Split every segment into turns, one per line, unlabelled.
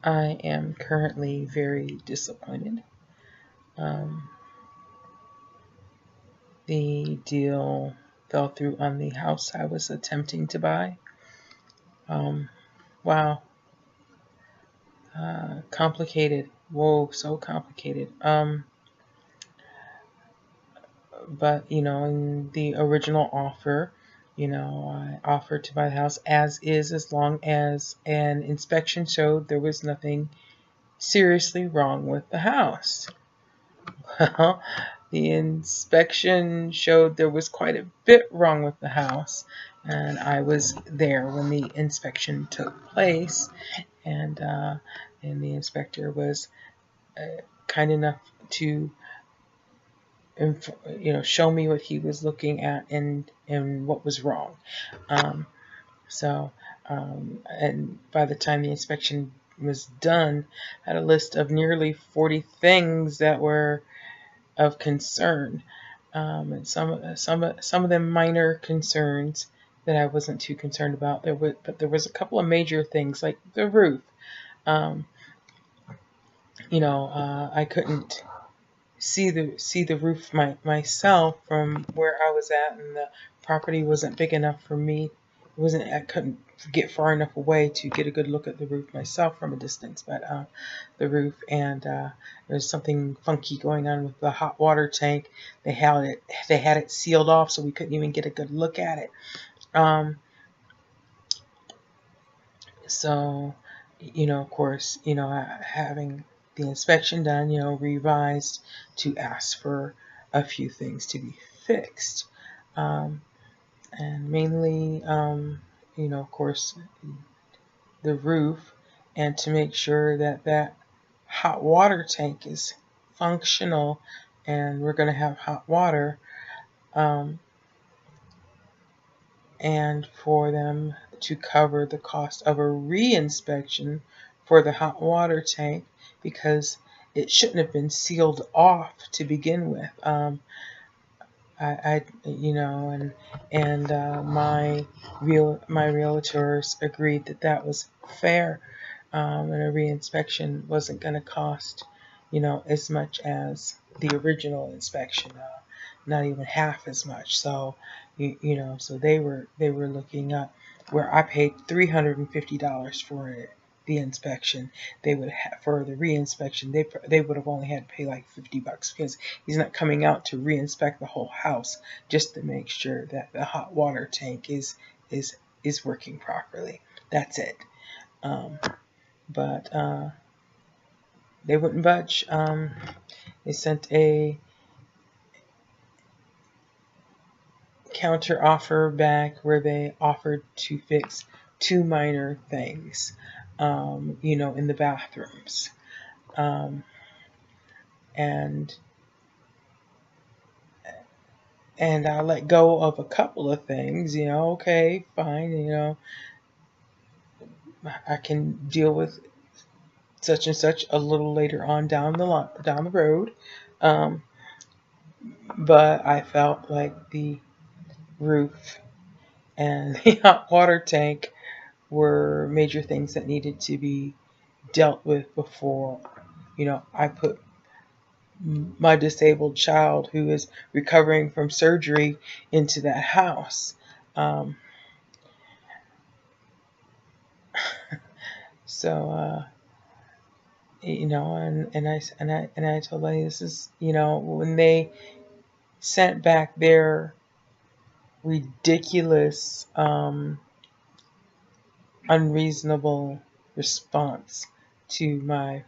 I am currently very disappointed. Um, the deal fell through on the house I was attempting to buy. Um, wow, complicated. Whoa, so complicated. But in the original offer, I offered to buy the house as is, as long as an inspection showed there was nothing seriously wrong with the house. Well, the inspection showed there was quite a bit wrong with the house, and I was there when the inspection took place, and the inspector was kind enough to show me what he was looking at and what was wrong. Um, so and by the time the inspection was done, I had a list of nearly 40 things that were of concern, and some of them minor concerns that I wasn't too concerned about. But there was a couple of major things like the roof. Um, I couldn't see the roof myself from where I was at, and the property wasn't big enough for me. I couldn't get far enough away to get a good look at the roof myself from a distance. But the roof, and there's something funky going on with the hot water tank. They had it sealed off, so we couldn't even get a good look at it. Um, so, of course, having the inspection done, revised to ask for a few things to be fixed. Um, and mainly, of course, the roof, and to make sure that that hot water tank is functional and we're going to have hot water. Um, and for them to cover the cost of a re-inspection for the hot water tank, because it shouldn't have been sealed off to begin with. I my realtors agreed that that was fair, and a re-inspection wasn't going to cost, as much as the original inspection, not even half as much. So, so they were looking up where I paid $350 for it. The inspection, they would have for the re-inspection, they would have only had to pay like $50 because he's not coming out to re-inspect the whole house, just to make sure that the hot water tank is working properly. That's it. Um, but they wouldn't budge. They sent a counter offer back where they offered to fix two minor things, in the bathrooms. Um, and I let go of a couple of things. Okay, fine. I can deal with such and such a little later on down the road. Um, but I felt like the roof and the hot water tank were major things that needed to be dealt with before, I put my disabled child who is recovering from surgery into that house. Um, so, and I told Lenny, this is, when they sent back their ridiculous, unreasonable response to my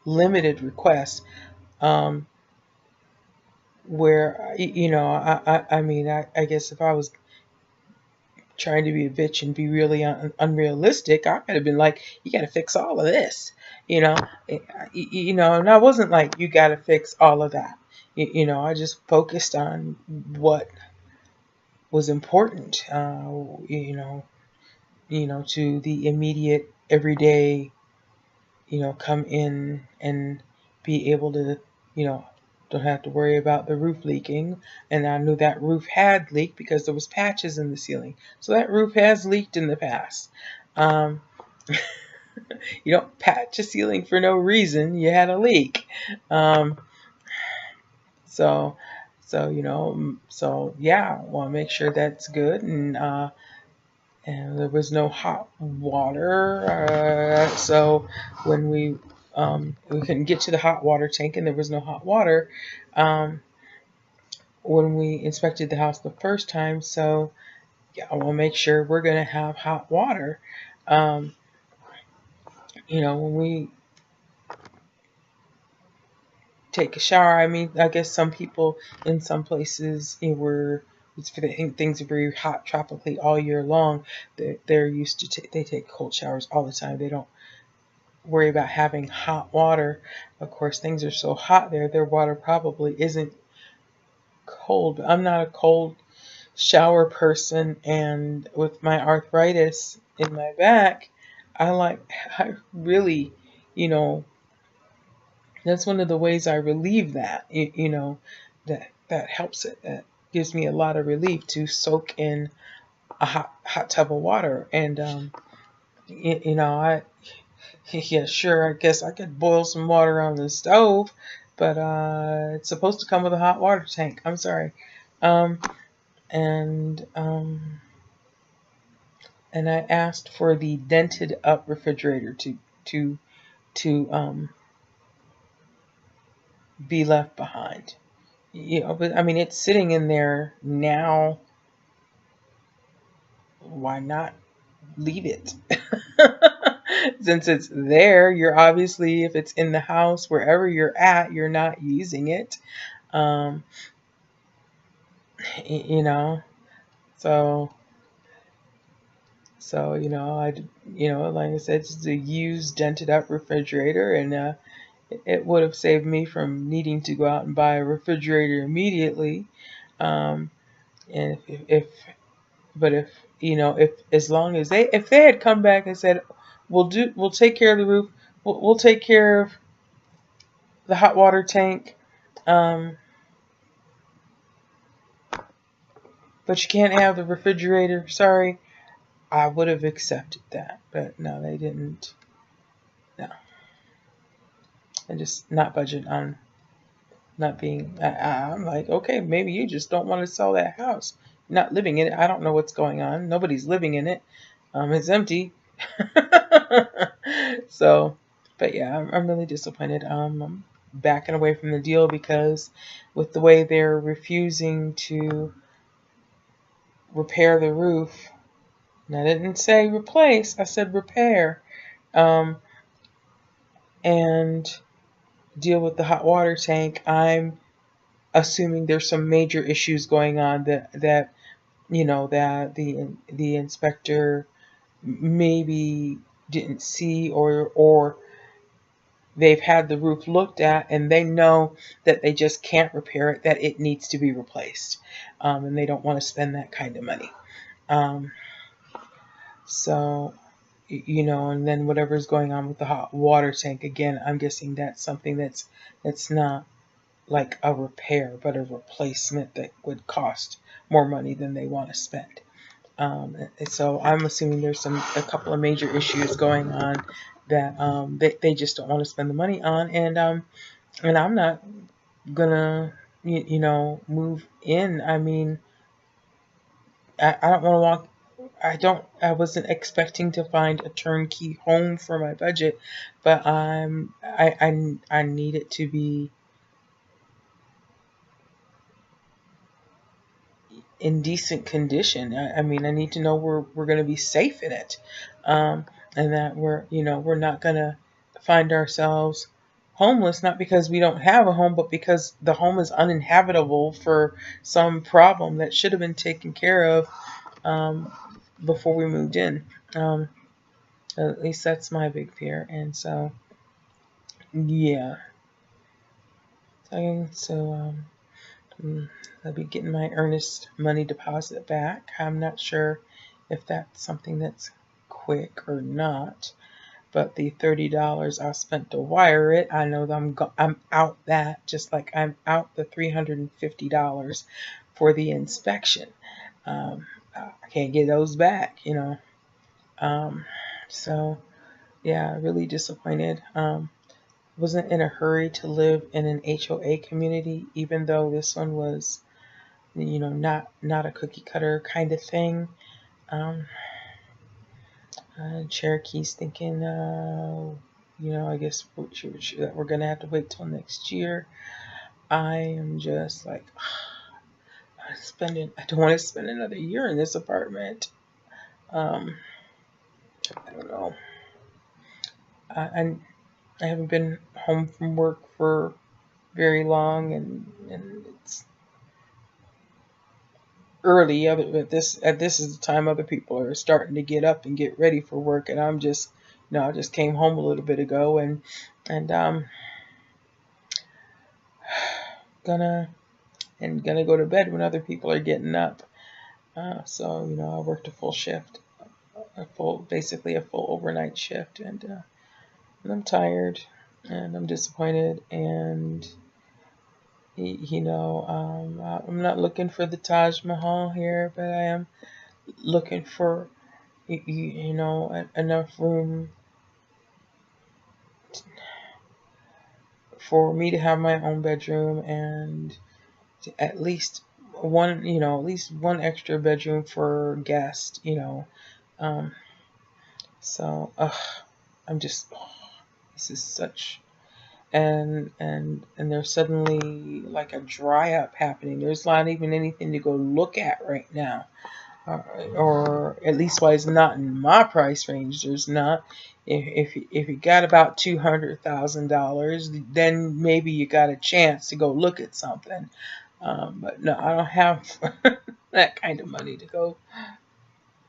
limited request, um, where I guess if I was trying to be a bitch and be really unrealistic, I could have been like, you got to fix all of this, and I wasn't like, you got to fix all of that. I just focused on what was important, to the immediate everyday, come in and be able to, don't have to worry about the roof leaking. And I knew that roof had leaked because there was patches in the ceiling. So that roof has leaked in the past. Um, You don't patch a ceiling for no reason. You had a leak. Um, so, so yeah, want to make sure that's good. And there was no hot water. So when we couldn't get to the hot water tank, and there was no hot water um, when we inspected the house the first time. So yeah, I want to make sure we're going to have hot water. Um, when we take a shower, I mean, I guess some people in some places where it's for things are very hot tropically all year long. They're used to they take cold showers all the time. They don't worry about having hot water. Of course, things are so hot there, their water probably isn't cold. But I'm not a cold shower person, and with my arthritis in my back, I really, you know, that's one of the ways I relieve that. That helps it. That gives me a lot of relief to soak in a hot tub of water, and I yeah, sure, I guess I could boil some water on the stove, but it's supposed to come with a hot water tank. I'm sorry. Um, and and I asked for the dented up refrigerator to to be left behind. But I mean, it's sitting in there now. Why not leave it? Since it's there, you're obviously, if it's in the house, wherever you're at, you're not using it. Um, you know, so, like I said, it's a used, dented up refrigerator, and it would have saved me from needing to go out and buy a refrigerator immediately. Um, and if if as long as if they had come back and said, we'll take care of the roof, we'll take care of the hot water tank, um, but you can't have the refrigerator. Sorry, I would have accepted that, but no, they didn't. No, and just not budget on not being. I'm like, okay, maybe you just don't want to sell that house. You're not living in it. I don't know what's going on. Nobody's living in it. It's empty. So, but yeah, I'm really disappointed. I'm backing away from the deal because with the way they're refusing to repair the roof, and I didn't say replace, I said repair, um, and deal with the hot water tank, I'm assuming there's some major issues going on that the inspector maybe didn't see, or they've had the roof looked at and they know that they just can't repair it, that it needs to be replaced, and they don't want to spend that kind of money. Um, so and then whatever's going on with the hot water tank, again, I'm guessing that's something that's not like a repair, but a replacement that would cost more money than they want to spend. And so I'm assuming there's a couple of major issues going on that they just don't want to spend the money on, and I'm not gonna move in. I mean, I don't want to walk. I wasn't expecting to find a turnkey home for my budget, but I need it to be in decent condition. I mean, I need to know we're going to be safe in it, and that we're not going to find ourselves homeless, not because we don't have a home, but because the home is uninhabitable for some problem that should have been taken care of um, before we moved in. Um, at least that's my big fear, and so yeah. Okay, so I'll be getting my earnest money deposit back. I'm not sure if that's something that's quick or not, but the $30 I spent to wire it, I know that I'm out that, just like I'm out the $350 for the inspection. I can't get those back. Um, so yeah, really disappointed. Wasn't in a hurry to live in an HOA community, even though this one was, not a cookie cutter kind of thing. Um, Cherokee's thinking, I guess we're gonna have to wait till next year. I am just like, I don't want to spend another year in this apartment. Um, I don't know. I, I haven't been home from work for very long, and it's early. This is the time other people are starting to get up and get ready for work, and I'm just, I just came home a little bit ago, and gonna gonna go to bed when other people are getting up. So I worked a full shift, basically a full overnight shift, and I'm tired, and I'm disappointed, and I'm not looking for the Taj Mahal here, but I am looking for enough room for me to have my own bedroom, and at least one extra bedroom for guests. Um, so I'm just, this is such, and there's suddenly like a dry up happening. There's not even anything to go look at right now. Or at least why it's not in my price range. There's not. If you got about $200,000, then maybe you got a chance to go look at something. But no, I don't have that kind of money to go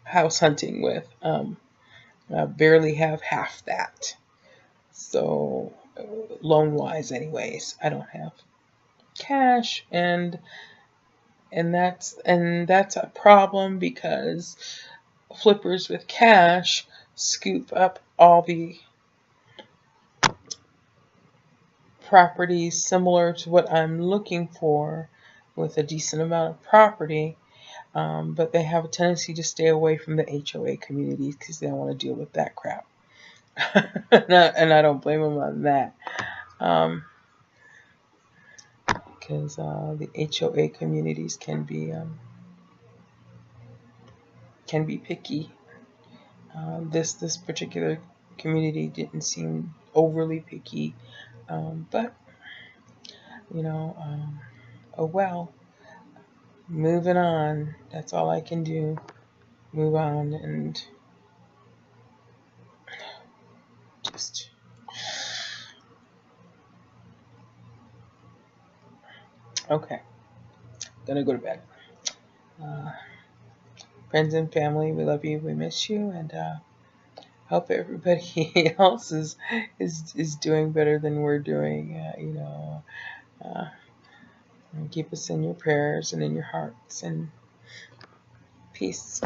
house hunting with. I barely have half that. So loan wise, anyways, I don't have cash, and that's a problem because flippers with cash scoop up all the properties similar to what I'm looking for with a decent amount of property, but they have a tendency to stay away from the HOA communities because they don't want to deal with that crap. And I don't blame them on that, because the HOA communities can be picky. This particular community didn't seem overly picky, but oh well. Moving on. That's all I can do. Move on and just okay. Gonna go to bed. Uh, Friends and family, we love you. We miss you, and hope everybody else is doing better than we're doing. Uh, keep us in your prayers and in your hearts, and peace.